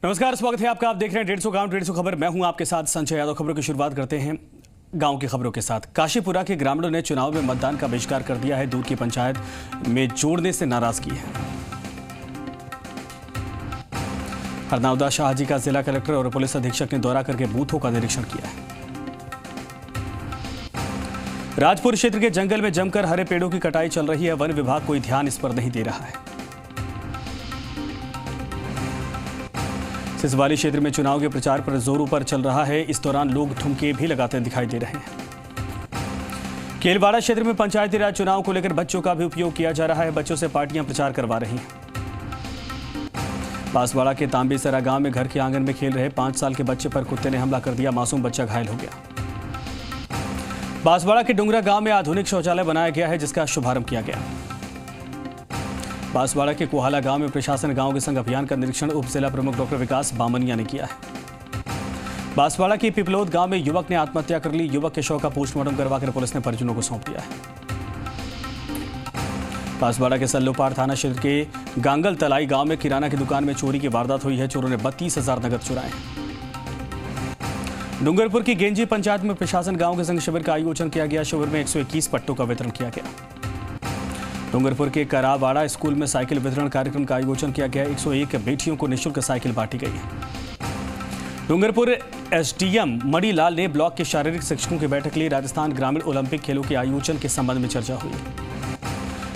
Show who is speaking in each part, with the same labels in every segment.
Speaker 1: नमस्कार, स्वागत है आपका। आप देख रहे हैं 150 गांव 150 खबर। मैं हूं आपके साथ संजय यादव। खबरों की शुरुआत करते हैं गांव की खबरों के साथ। काशीपुरा के ग्रामीणों ने चुनाव में मतदान का बहिष्कार कर दिया है। दूर की पंचायत में जोड़ने से नाराजगी है। हरनौदा शाहजी का जिला कलेक्टर और पुलिस अधीक्षक ने दौरा करके बूथों का निरीक्षण किया है। राजपुर क्षेत्र के जंगल में जमकर हरे पेड़ों की कटाई चल रही है। वन विभाग कोई ध्यान इस पर नहीं दे रहा है। सिसवाली क्षेत्र में चुनाव के प्रचार पर जोरों पर चल रहा है। इस दौरान लोग ठुमके भी लगाते दिखाई दे रहे हैं। केलवाड़ा क्षेत्र में पंचायती राज चुनाव को लेकर बच्चों का भी उपयोग किया जा रहा है। बच्चों से पार्टियां प्रचार करवा रही हैं। बांसवाड़ा के तांबेसरा गांव में घर के आंगन में खेल रहे 5 साल के बच्चे पर कुत्ते ने हमला कर दिया। मासूम बच्चा घायल हो गया। बांसवाड़ा के डुंगरा गांव में आधुनिक शौचालय बनाया गया है, जिसका शुभारंभ किया गया। बांसवाड़ा के कोहाला गांव में प्रशासन गांव के संग अभियान का निरीक्षण उप जिला प्रमुख डॉक्टर विकास बामनिया ने किया है। बांसवाड़ा के पिपलोद गांव में युवक ने आत्महत्या कर ली। युवक के शव का पोस्टमार्टम करवाकर पुलिस ने परिजनों को सौंप दिया है। बांसवाड़ा के सल्लोपाड़ थाना क्षेत्र के गांगल तलाई गांव में किराना की दुकान में चोरी की वारदात हुई है। चोरों ने 32,000 नकद चुराए हैं। डूंगरपुर की गेंजी पंचायत में प्रशासन गांव के संग शिविर का आयोजन किया गया। शिविर में 121 पट्टों का वितरण किया गया। डूंगरपुर के करावाड़ा स्कूल में साइकिल वितरण कार्यक्रम का आयोजन किया गया। 101 बेटियों को निःशुल्क साइकिल बांटी गई है। डूंगरपुर एसडीएम मणिलाल ने ब्लॉक के शारीरिक शिक्षकों की बैठक ली। राजस्थान ग्रामीण ओलंपिक खेलों के आयोजन के संबंध में चर्चा हुई।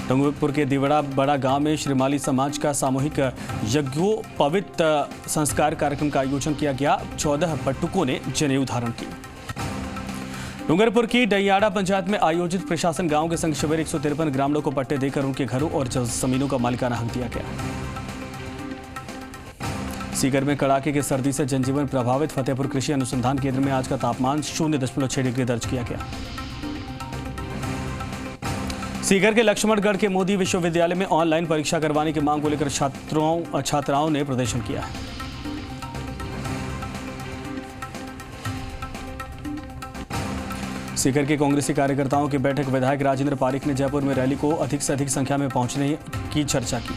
Speaker 1: डूंगरपुर के दिवड़ा बड़ा गांव में श्रीमाली समाज का सामूहिक यज्ञोपवीत संस्कार कार्यक्रम का आयोजन किया गया। 14 बटुकों ने जनेऊ धारण की। डूंगरपुर की डैयाड़ा पंचायत में आयोजित प्रशासन गांव के संग शिविर 153 ग्रामीणों को पट्टे देकर उनके घरों और जमीनों का मालिकाना हक दिया गया। सीकर में कड़ाके की सर्दी से जनजीवन प्रभावित। फतेहपुर कृषि अनुसंधान केंद्र में आज का तापमान 0.6 डिग्री दर्ज किया गया। सीकर के लक्ष्मणगढ़ के मोदी विश्वविद्यालय में ऑनलाइन परीक्षा करवाने की मांग को लेकर छात्राओं ने प्रदर्शन किया है। सीकर के कांग्रेसी कार्यकर्ताओं की बैठक। विधायक राजेंद्र पारीख ने जयपुर में रैली को अधिक से अधिक संख्या में पहुंचने की चर्चा की।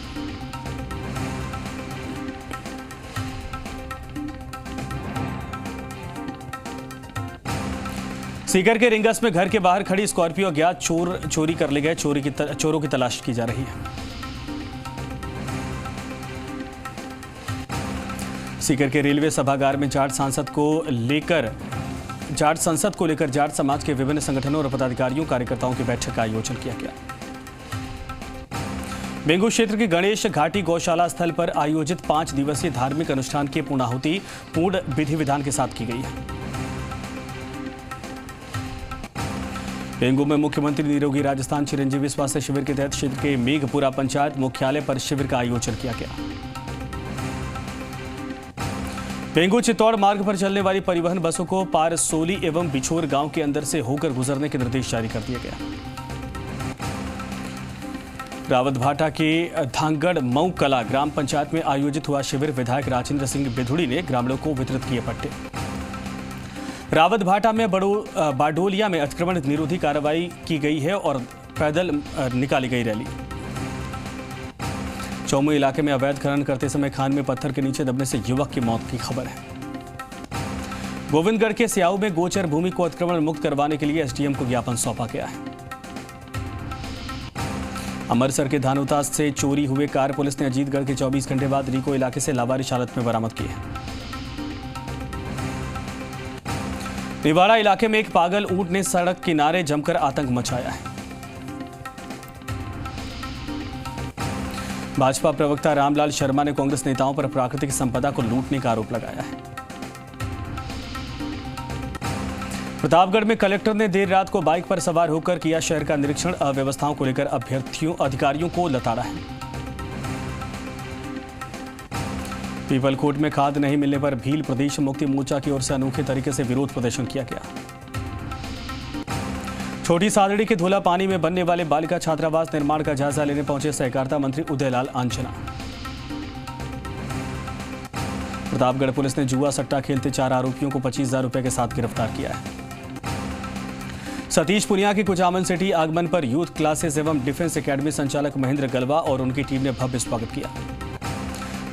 Speaker 1: सीकर के रिंगस में घर के बाहर खड़ी स्कॉर्पियो अज्ञात चोरी कर ले गए। चोरों की तलाश की जा रही है। सीकर के रेलवे सभागार में जाट संसद को लेकर जाट समाज के विभिन्न संगठनों और पदाधिकारियों कार्यकर्ताओं की बैठक का आयोजन किया गया। बेंगू क्षेत्र के गणेश घाटी गौशाला स्थल पर आयोजित 5 दिवसीय धार्मिक अनुष्ठान की पूर्णाहुति पूर्ण विधि विधान के साथ की गई है। बेंगू में मुख्यमंत्री निरोगी राजस्थान चिरंजीवी स्वास्थ्य शिविर के तहत क्षेत्र के मेघपुरा पंचायत मुख्यालय पर शिविर का आयोजन किया गया। बेंगू चित्तौड़ मार्ग पर चलने वाली परिवहन बसों को पारसोली एवं बिछोर गांव के अंदर से होकर गुजरने के निर्देश जारी कर दिया गया। रावतभाटा के धांगड़ मऊ कला ग्राम पंचायत में आयोजित हुआ शिविर। विधायक राजेंद्र सिंह बिधुड़ी ने ग्रामीणों को वितरित किए पट्टे। रावतभाटा में बाडोलिया में अतिक्रमण निरोधी कार्रवाई की गई है और पैदल निकाली गई रैली। चौमू इलाके में अवैध खनन करते समय खान में पत्थर के नीचे दबने से युवक की मौत की खबर है। गोविंदगढ़ के सियाऊ में गोचर भूमि को अतिक्रमण मुक्त करवाने के लिए एसडीएम को ज्ञापन सौंपा गया है। अमरसर के धानुतास से चोरी हुए कार पुलिस ने अजीतगढ़ के 24 घंटे बाद रीको इलाके से लावारिश हालत में बरामद की है। निवाड़ा इलाके में एक पागल ऊंट ने सड़क किनारे जमकर आतंक मचाया है। भाजपा प्रवक्ता रामलाल शर्मा ने कांग्रेस नेताओं पर प्राकृतिक संपदा को लूटने का आरोप लगाया है। प्रतापगढ़ में कलेक्टर ने देर रात को बाइक पर सवार होकर किया शहर का निरीक्षण। अव्यवस्थाओं को लेकर अधिकारियों को लताड़ा है। पीपलकोट में खाद नहीं मिलने पर भील प्रदेश मुक्ति मोर्चा की ओर से अनोखे तरीके से विरोध प्रदर्शन किया गया। छोटी सादड़ी के धोला पानी में बनने वाले बालिका छात्रावास निर्माण का जायजा लेने पहुंचे सहकारिता मंत्री उदयलाल आंजना। प्रतापगढ़ पुलिस ने जुआ सट्टा खेलते 4 आरोपियों को 25,000 रुपए के साथ गिरफ्तार किया है। सतीश पुनिया की कुचामन सिटी आगमन पर यूथ क्लासेस एवं डिफेंस एकेडमी संचालक महेंद्र गलवा और उनकी टीम ने भव्य स्वागत किया।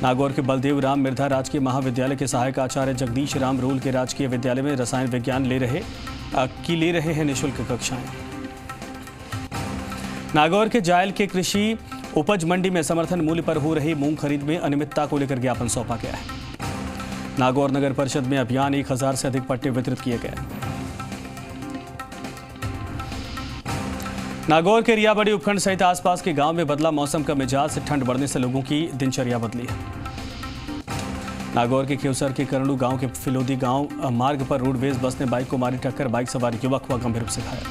Speaker 1: नागौर के बलदेव राम मिर्धा राजकीय महाविद्यालय के सहायक आचार्य जगदीश राम रूल के राजकीय विद्यालय में रसायन विज्ञान ले रहे हैं निःशुल्क कक्षाएं। नागौर के जायल के कृषि उपज मंडी में समर्थन मूल्य पर हो रही मूंग खरीद में अनियमितता को लेकर ज्ञापन सौंपा गया है। नागौर नगर परिषद में अभियान 1000 से अधिक पट्टे वितरित किए गए। नागौर के रियाबड़ी उपखंड सहित आसपास के गांव में बदला मौसम का मिजाज से ठंड बढ़ने से लोगों की दिनचर्या बदली है। नागौर के खेवसर के करंडू गांव के फिलोदी गांव मार्ग पर रोडवेज बस ने बाइक को मारी टक्कर, बाइक सवार युवक हुआ गंभीर रूप से घायल।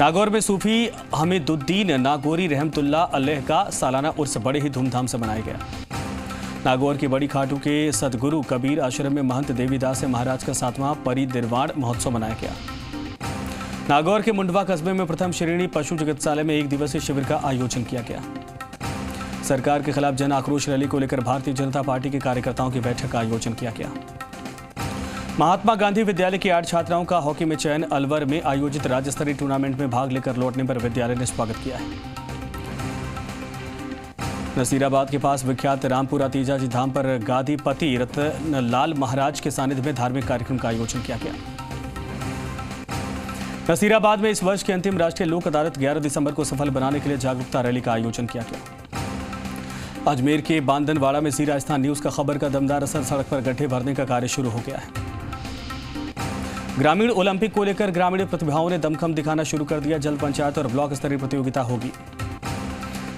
Speaker 1: नागौर में सूफी हमीदुद्दीन नागौरी रहमतुल्लाह अलैह का सालाना उर्स बड़े ही धूमधाम से मनाया गया। नागौर की बड़ी खाटू के सदगुरु कबीर आश्रम में महंत देवीदास महाराज का 7वां परिनिर्वाण महोत्सव मनाया गया। नागौर के मुंडवा कस्बे में प्रथम श्रेणी पशु चिकित्सालय में 1 दिवसीय शिविर का आयोजन किया गया। सरकार के खिलाफ जन आक्रोश रैली को लेकर भारतीय जनता पार्टी के कार्यकर्ताओं की बैठक का आयोजन किया गया। महात्मा गांधी विद्यालय की 8 छात्राओं का हॉकी में चयन, अलवर में आयोजित राज्य स्तरीय टूर्नामेंट में भाग लेकर लौटने पर विद्यालय ने स्वागत किया है। नसीराबाद के पास विख्यात रामपुरा तीजा जी धाम पर गादीपति रतनलाल महाराज के सानिध्य में धार्मिक कार्यक्रम का आयोजन किया गया। नसीराबाद में इस वर्ष की अंतिम राष्ट्रीय लोक अदालत 11 दिसंबर को सफल बनाने के लिए जागरूकता रैली का आयोजन किया गया। अजमेर के बांदनवाड़ा में सी राजस्थान न्यूज का खबर का दमदार असर, सड़क पर गड्ढे भरने का कार्य शुरू हो गया है। ग्रामीण ओलंपिक को लेकर ग्रामीण प्रतिभाओं ने दमखम दिखाना शुरू कर दिया। जल्द पंचायत और ब्लॉक स्तरीय प्रतियोगिता होगी।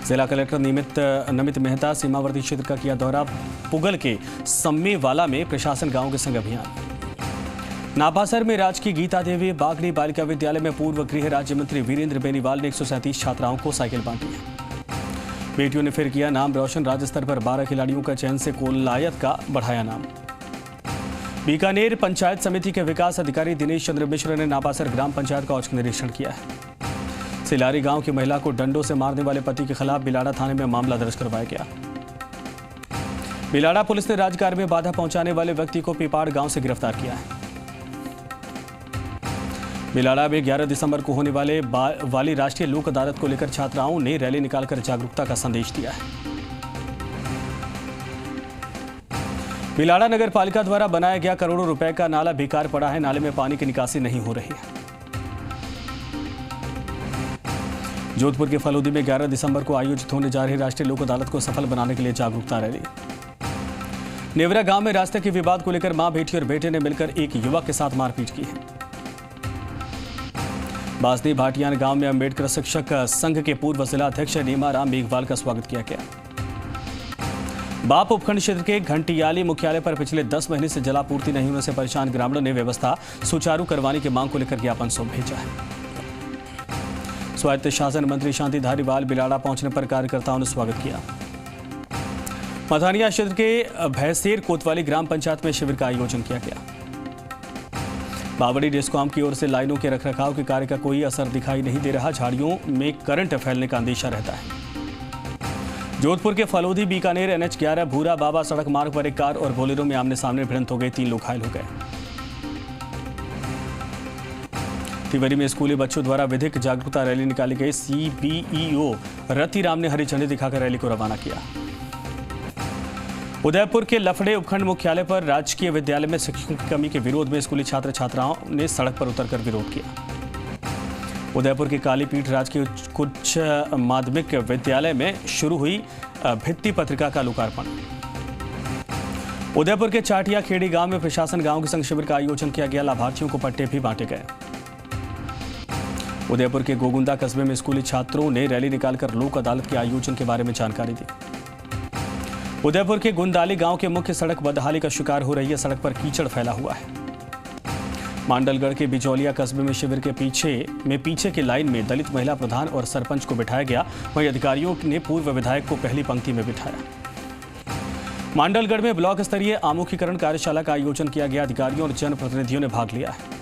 Speaker 1: जिला कलेक्टर नमित मेहता सीमावर्ती क्षेत्र का किया दौरा। पुगल के सम्मेवाला में प्रशासन गांव के संग अभियान। नाभासर में राजकीय गीता देवी बागड़ी बालिका विद्यालय में पूर्व गृह राज्य मंत्री वीरेंद्र बेनीवाल ने 137 छात्राओं को साइकिल बांटी है। बेटियों ने फिर किया नाम रोशन, राज्य स्तर पर 12 खिलाड़ियों का चयन से कोलायत का बढ़ाया नाम। बीकानेर पंचायत समिति के विकास अधिकारी दिनेश चंद्र मिश्र ने नाभासर ग्राम पंचायत का औचक निरीक्षण किया है। सिलारी गांव की महिला को डंडों से मारने वाले पति के खिलाफ बिलाड़ा थाने में मामला दर्ज करवाया गया। बिलाड़ा पुलिस ने राजकार्य में बाधा पहुंचाने वाले व्यक्ति को पिपाड़ गांव से गिरफ्तार किया है। बिलाड़ा में 11 दिसंबर को होने वाली राष्ट्रीय लोक अदालत को लेकर छात्राओं ने रैली निकालकर जागरूकता का संदेश दिया है। बिलाड़ा नगर पालिका द्वारा बनाया गया करोड़ों रुपए का नाला बेकार पड़ा है। नाले में पानी की निकासी नहीं हो रही है। जोधपुर के फलोदी में 11 दिसंबर को आयोजित होने जा रही राष्ट्रीय लोक अदालत को सफल बनाने के लिए जागरूकता रैली। नेवरा गांव में रास्ते के विवाद को लेकर मां, बेटी और बेटे ने मिलकर एक युवक के साथ मारपीट की है। बासनी भाटियान गांव में अंबेडकर शिक्षक संघ के पूर्व जिला अध्यक्ष नीमा राम मेघवाल का स्वागत किया गया। बाप उपखंड क्षेत्र के घंटियाली मुख्यालय पर पिछले 10 महीने से जलापूर्ति नहीं होने से परेशान ग्रामीणों ने व्यवस्था सुचारू करवाने की मांग को लेकर ज्ञापन सौंप भेजा है। स्वायत्त शासन मंत्री शांति धारीवाल बिलाड़ा पहुंचने पर कार्यकर्ताओं ने स्वागत किया। मथानिया क्षेत्र के भैंसेर कोतवाली ग्राम पंचायत में शिविर का आयोजन किया गया। बावड़ी डिस्कॉम की ओर से लाइनों के रखरखाव के कार्य का कोई असर दिखाई नहीं दे रहा। झाड़ियों में करंट फैलने का अंदेशा रहता है। जोधपुर के फलोदी बीकानेर NH11 भूरा बाबा सड़क मार्ग पर एक कार और बोलेरो में आमने सामने भिड़ंत हो गई, 3 लोग घायल हो गए। तिवरी में स्कूली बच्चों द्वारा विधिक जागरूकता रैली निकाली गई। CBEO रतिराम ने हरी झंडी दिखाकर रैली को रवाना किया। उदयपुर के लफड़े उपखंड मुख्यालय पर राजकीय विद्यालय में शिक्षकों की कमी के विरोध में स्कूली छात्र छात्राओं ने सड़क पर उतरकर विरोध किया। उदयपुर के कालीपीठ राजकीय उच्च माध्यमिक विद्यालय में शुरू हुई भित्ति पत्रिका का लोकार्पण। उदयपुर के चाटिया खेड़ी गांव में प्रशासन गांव के संग शिविर का आयोजन किया गया। लाभार्थियों को पट्टे भी बांटे गए। उदयपुर के गोगुंदा कस्बे में स्कूली छात्रों ने रैली निकालकर लोक अदालत के आयोजन के बारे में जानकारी दी। उदयपुर के गुंदाली गांव के मुख्य सड़क बदहाली का शिकार हो रही है। सड़क पर कीचड़ फैला हुआ है। मांडलगढ़ के बिचौलिया कस्बे में शिविर के पीछे की लाइन में दलित महिला प्रधान और सरपंच को बिठाया गया। वहीं अधिकारियों ने पूर्व विधायक को पहली पंक्ति में बिठाया। मांडलगढ़ में ब्लॉक स्तरीय आमुखीकरण कार्यशाला का आयोजन किया गया। अधिकारियों और जनप्रतिनिधियों ने भाग लिया है।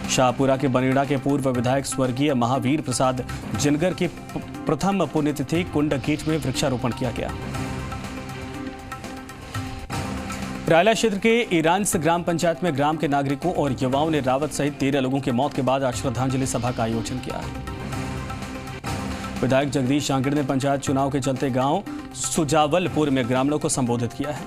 Speaker 1: शाहपुरा के बनेड़ा के पूर्व विधायक स्वर्गीय महावीर प्रसाद जिनगर की प्रथम पुण्यतिथि कुंड गेट में वृक्षारोपण किया गया। रायला क्षेत्र के ईरांस ग्राम पंचायत में ग्राम के नागरिकों और युवाओं ने रावत सहित 13 लोगों की मौत के बाद आज श्रद्धांजलि सभा का आयोजन किया। विधायक जगदीश जांगड़ ने पंचायत चुनाव के चलते गांव सुजावलपुर में ग्रामीणों को संबोधित किया है।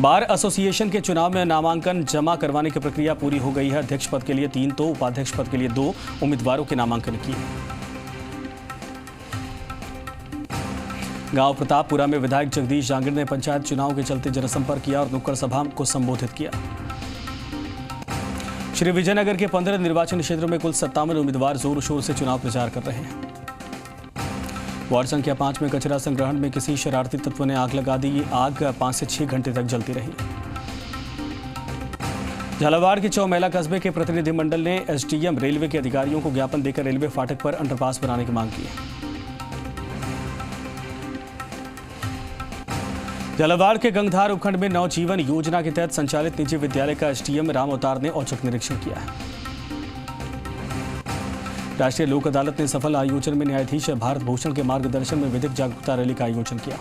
Speaker 1: बार एसोसिएशन के चुनाव में नामांकन जमा करवाने की प्रक्रिया पूरी हो गई है। अध्यक्ष पद के लिए 3 तो उपाध्यक्ष पद के लिए 2 उम्मीदवारों के नामांकन किए। गांव प्रतापपुरा में विधायक जगदीश जांगड़ ने पंचायत चुनाव के चलते जनसंपर्क किया और नुक्कड़ सभा को संबोधित किया। श्री विजयनगर के 15 निर्वाचन क्षेत्रों में कुल 57 उम्मीदवार जोर शोर से चुनाव प्रचार कर रहे हैं। वार्ड संख्या 5 में कचरा संग्रहण में किसी शरारती तत्व ने आग लगा दी। आग 5 से 6 घंटे तक जलती रही। झालावाड़ के चौमेला कस्बे के प्रतिनिधिमंडल ने एसडीएम रेलवे के अधिकारियों को ज्ञापन देकर रेलवे फाटक पर अंडरपास बनाने की मांग की है। झालावाड़ के गंगधार उपखंड में नवजीवन योजना के तहत संचालित निजी विद्यालय का एसडीएम राम अवतार ने औचक निरीक्षण किया है। राष्ट्रीय लोक अदालत ने सफल आयोजन में न्यायाधीश भारत भूषण के मार्गदर्शन में विधिक जागरूकता रैली का आयोजन किया।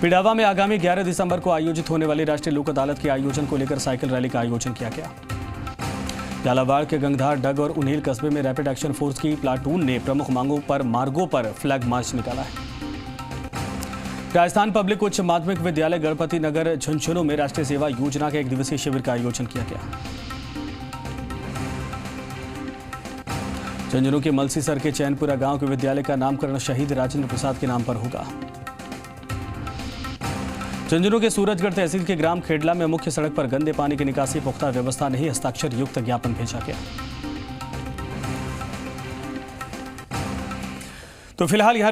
Speaker 1: पिडावा में आगामी 11 दिसंबर को आयोजित होने वाली राष्ट्रीय लोक अदालत के आयोजन को लेकर साइकिल रैली का आयोजन किया गया। झालावाड़ के गंगधार, डग और उन्हेल कस्बे में रैपिड एक्शन फोर्स की प्लाटून ने प्रमुख मार्गों पर फ्लैग मार्च निकाला है। राजस्थान पब्लिक उच्च माध्यमिक विद्यालय गणपति नगर झुंझुनू में राष्ट्रीय सेवा योजना के 1 दिवसीय शिविर का आयोजन किया गया। झुंझुनू के मलसीसर के चैनपुरा गांव के विद्यालय का नामकरण शहीद राजेंद्र प्रसाद के नाम पर होगा। झुंझुनू के सूरजगढ़ तहसील के ग्राम खेडला में मुख्य सड़क पर गंदे पानी की निकासी पुख्ता व्यवस्था नहीं, हस्ताक्षर युक्त ज्ञापन भेजा गया। तो फिलहाल यहाँ